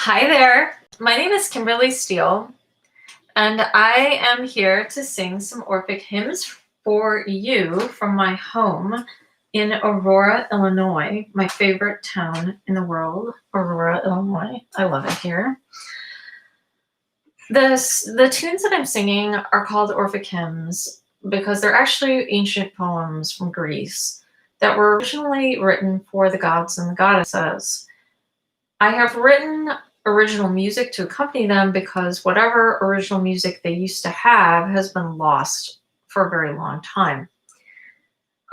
Hi there. My name is Kimberly Steele, and I am here to sing some Orphic hymns for you from my home in Aurora, Illinois, my favorite town in the world, Aurora, Illinois. I love it here. The tunes that I'm singing are called Orphic hymns because they're actually ancient poems from Greece that were originally written for the gods and the goddesses. I have written original music to accompany them because whatever original music they used to have has been lost for a very long time.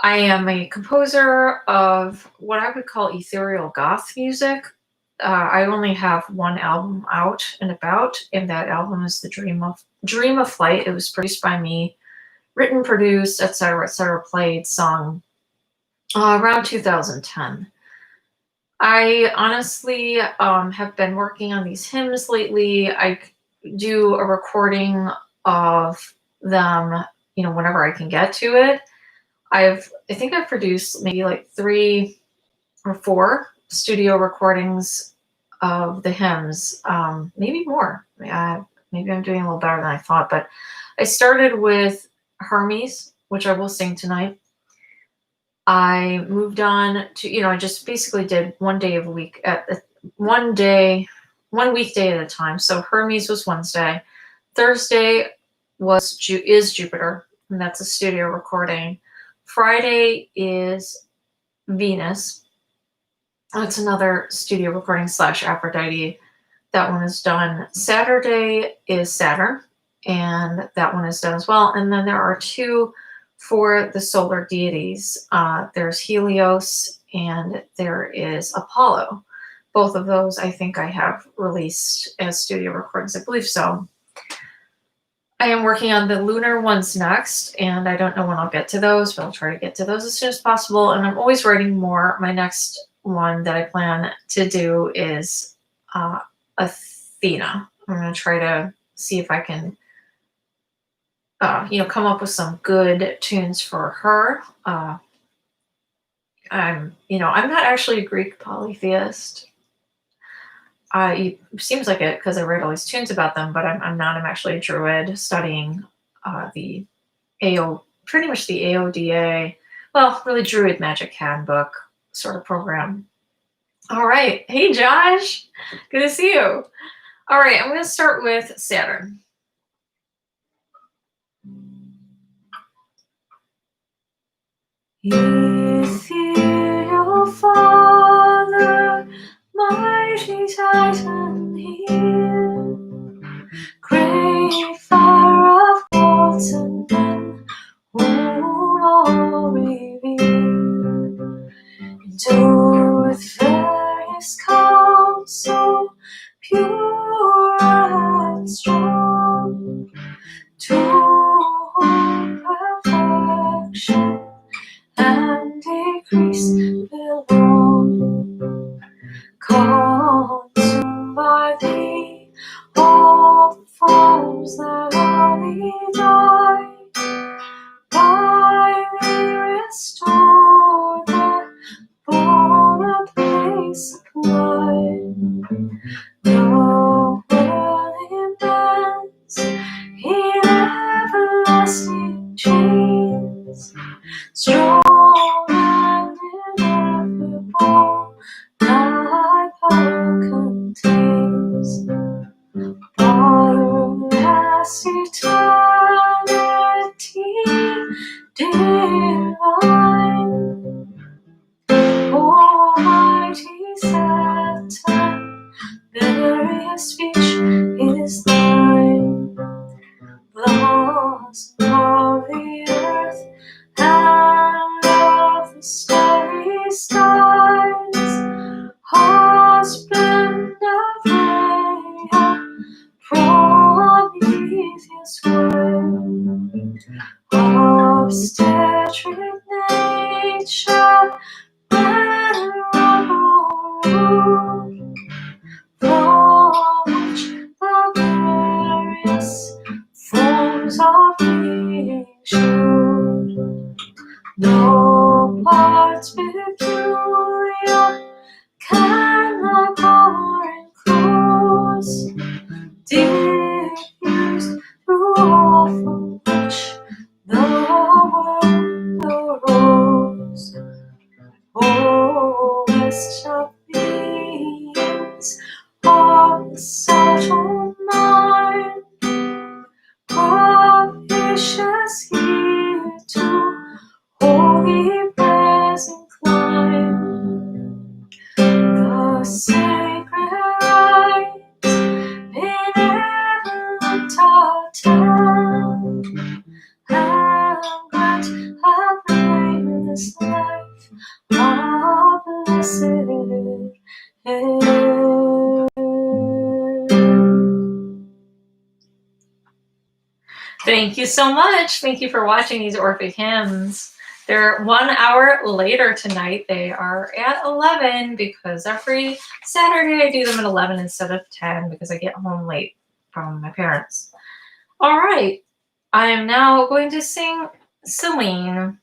I am a composer of what I would call ethereal goth music. I only have one album out and about, and that album is the Dream of Flight. It was produced by me, written, produced, etc., played, sung around 2010. I honestly have been working on these hymns lately. I do a recording of them, whenever I can get to it. I think I've produced maybe like 3 or 4 studio recordings of the hymns, maybe more. Maybe I'm doing a little better than I thought, but I started with Hermes, which I will sing tonight. I moved on to, I just basically did one day of a week one weekday at a time. So Hermes was Wednesday. Thursday is Jupiter, and that's a studio recording. Friday is Venus. That's another studio recording / Aphrodite. That one is done. Saturday is Saturn, and that one is done as well. And then there are 2 for the solar deities. There's Helios and there is Apollo. Both of those I think I have released as studio recordings. I believe so. I am working on the lunar ones next, and I don't know when I'll get to those, but I'll try to get to those as soon as possible. And I'm always writing more. My next one that I plan to do is Athena. I'm going to try to see if I can come up with some good tunes for her. I'm not actually a Greek polytheist. It seems like it because I write all these tunes about them, but I'm not. I'm actually a druid studying pretty much the AODA, well, really Druid Magic Handbook sort of program. All right. Hey, Josh. Good to see you. All right. I'm going to start with Saturn. Ethereal Father, mighty Titan here, great fire of gods and men, whom all revere, endure with various counsel, pure and strong, to perfection and decrease belong, consumed by thee, all forms that early die, by thee restore their born place supplied. No worthy bands in everlasting chains, strong and ineffable, thy power contains. Bottomless eternity divine, almighty Saturn, there eyes of the subtle mind, propitious here to holy present climb. The sacred rites benevolent attend, and grant a blameless life, a blessed end. Thank you so much. Thank you for watching these Orphic hymns. They're 1 hour later tonight. They are at 11 because every Saturday I do them at 11 instead of 10 because I get home late from my parents. All right. I am now going to sing Celine.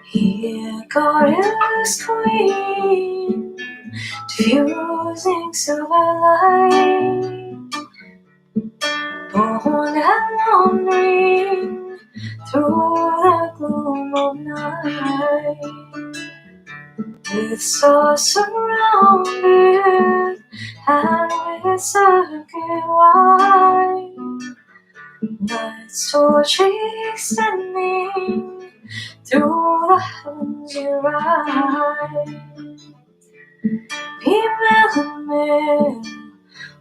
Here goddess queen, diffusing silver light, born and wandering through the gloom of night, with stars surrounded and with circuit wide, night's torch extending through the heavens you ride. Be mel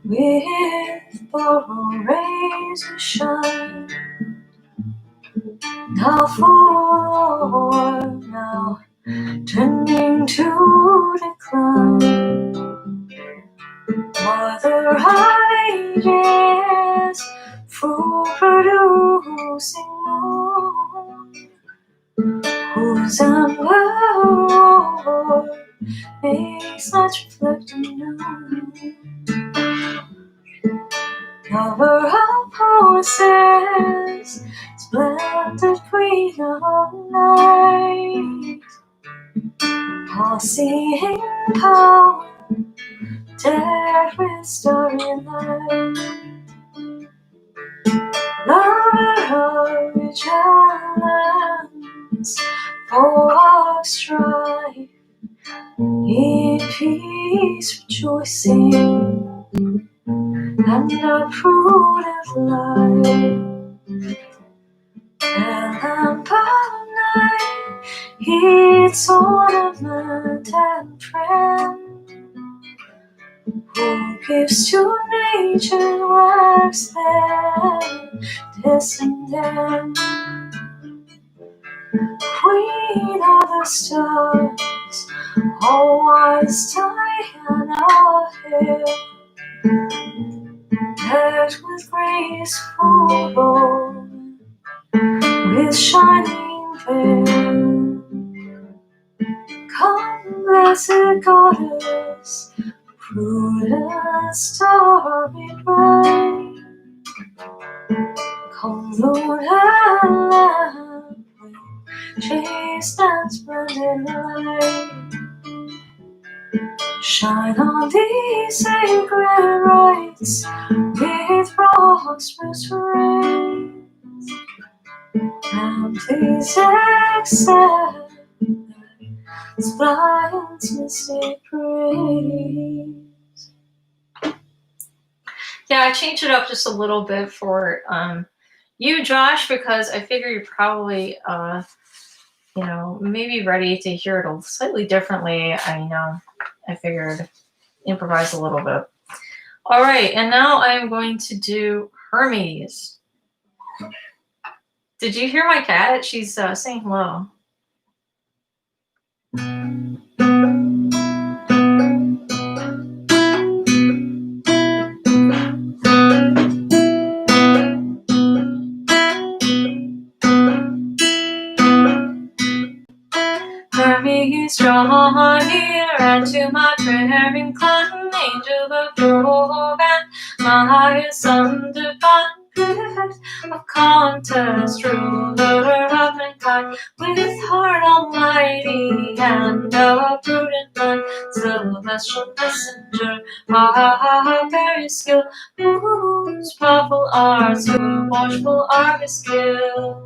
with borrowed rays of shine, now full, now tending to decline. Mother ages, fruit producing moon, whose ember makes such reflecting noon. Lover of poses, splendid queen of night, all-seeing power, dead with starry light. Lover of vigilance, for strife, in peace rejoicing, and a prudent life. And lamp of night, its ornament and friend, who gives to nature works then descendant. Queen of the stars, all wise Diana hair, decked with graceful gold, with shining veil. Come, blessed goddess, prudent star be bright. Come, moon and lamp, with chaste and splendid light. Shine on these sacred rites with prosperous rays, and please accept Splendid's mystic praise. Yeah, I changed it up just a little bit for you, Josh, because I figure you're probably maybe ready to hear it a slightly differently. I figured improvise a little bit. All right, and now I'm going to do Hermes. Did you hear my cat? She's saying hello. Hermes, draw near, and to my prayer incline, angel of Jove, and my son divine, prefect of contest, ruler of mankind with heart almighty and a prudent mind, celestial messenger, various skill, whose powerful arts, whose watchful art is skill.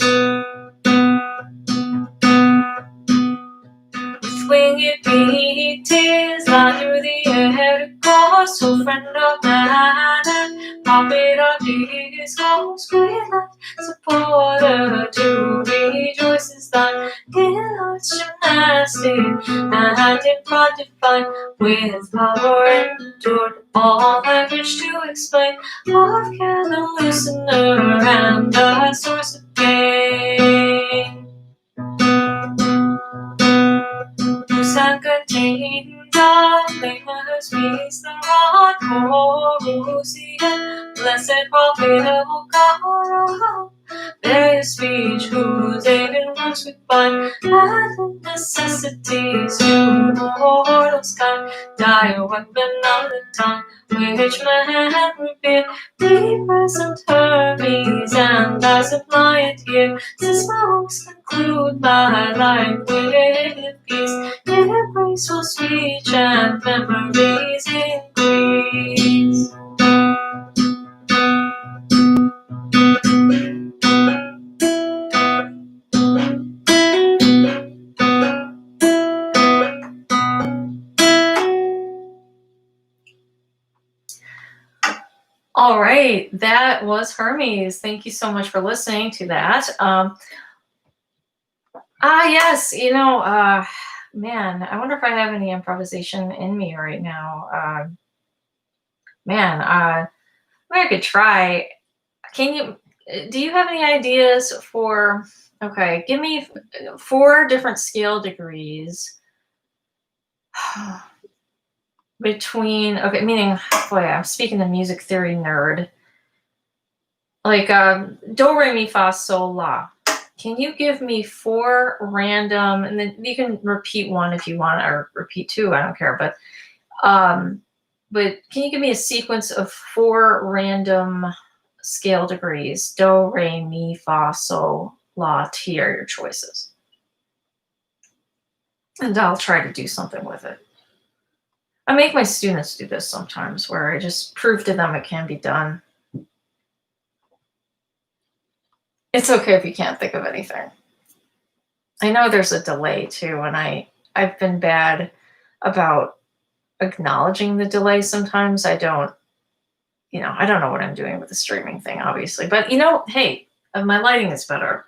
With winged beatings, fly through the air to go, so friend of man and prophet of his cause, great light supporter to rejoice is thine, in arts gymnastic and in pride divine, with power endured all language to explain, of care the loosener and the source of gain. Who contained the blameless peace, the rod Horusian, blessed prophet of God, various speech, whose aid in works we find, and necessities to mortals kind, dire weapon of the tongue, which man revered, be present Hermes, and I supply it here, since most conclude my life with peace, give graceful speech and memories increase. All right, that was Hermes. Thank you so much for listening to that. Yes, man, I wonder if I have any improvisation in me right now. Man, maybe I could try. Do you have any ideas for, okay, give me 4 different scale degrees between, okay, meaning, boy, I'm speaking to music theory nerd. Like do, re, mi, fa, sol, la. Can you give me 4 random, and then you can repeat 1 if you want, or repeat 2, I don't care, but can you give me a sequence of 4 random scale degrees? Do, re, mi, fa, sol, la, ti are your choices. And I'll try to do something with it. I make my students do this sometimes, where I just prove to them it can be done. It's okay if you can't think of anything. I know there's a delay too, and I've been bad about acknowledging the delay sometimes. I don't know what I'm doing with the streaming thing, obviously. But hey, my lighting is better.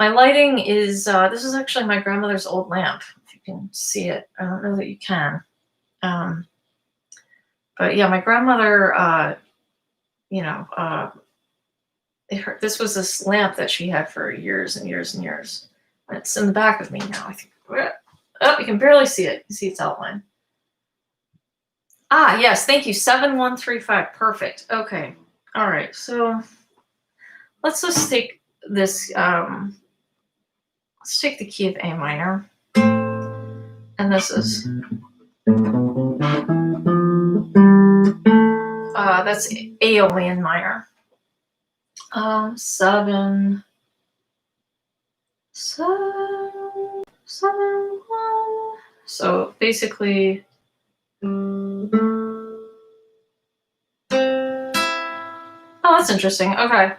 My lighting is, this is actually my grandmother's old lamp, if you can see it. I don't know that you can. But yeah, my grandmother, this was this lamp that she had for years and years and years. And it's in the back of me now. I think, oh, you can barely see it. You see its outline. Yes, thank you. 7135. Perfect. Okay. All right. So let's just take this. Let's take the key of A minor. And this is. That's Aeolian minor. 7, 7, 7, 1. So basically, oh, that's interesting. Okay.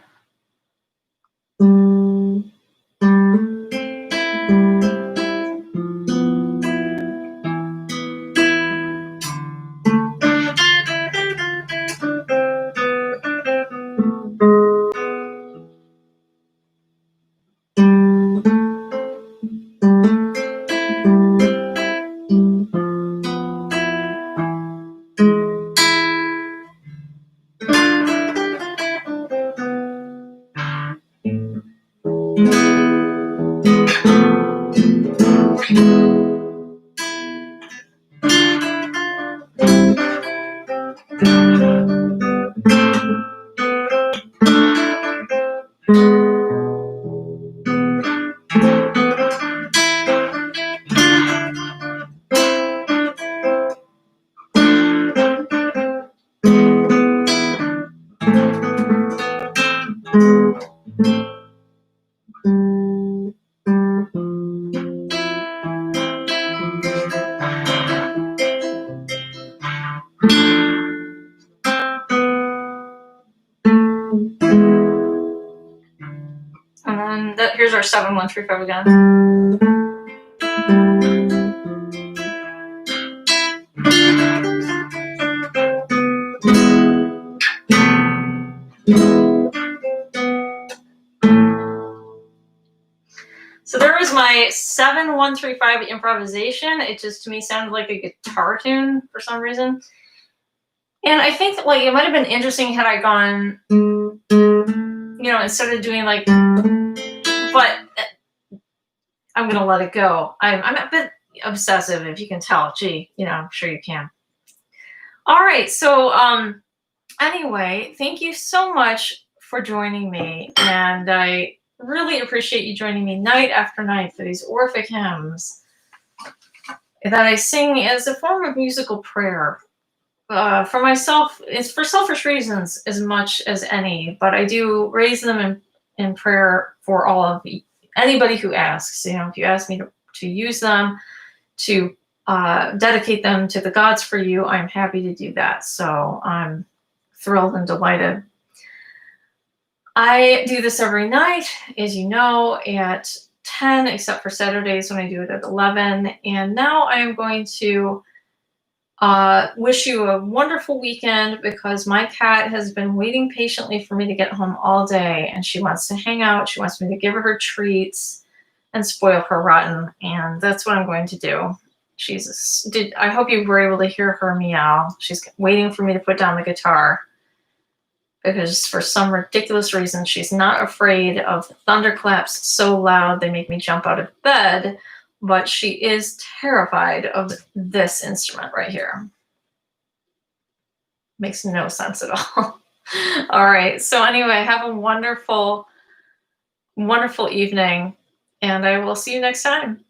our 7135 again. So there was my 7135 improvisation. It just to me sounded like a guitar tune for some reason. And I think that, like, it might have been interesting had I gone, instead of doing like, but I'm gonna let it go. I'm a bit obsessive, if you can tell. Gee, I'm sure you can. All right, so anyway, thank you so much for joining me, and I really appreciate you joining me night after night for these Orphic hymns that I sing as a form of musical prayer. For myself, it's for selfish reasons as much as any, but I do raise them in prayer for all of anybody who asks. If you ask me to use them, to dedicate them to the gods for you, I'm happy to do that. So I'm thrilled and delighted. I do this every night, as you know, at 10, except for Saturdays when I do it at 11. And now I am going to wish you a wonderful weekend, because my cat has been waiting patiently for me to get home all day, and she wants to hang out. She wants me to give her treats and spoil her rotten, and that's what I'm going to do. I hope you were able to hear her meow. She's waiting for me to put down the guitar, because for some ridiculous reason, she's not afraid of thunderclaps so loud they make me jump out of bed, but she is terrified of this instrument right here. Makes no sense at all. All right, so anyway, have a wonderful, wonderful evening, and I will see you next time.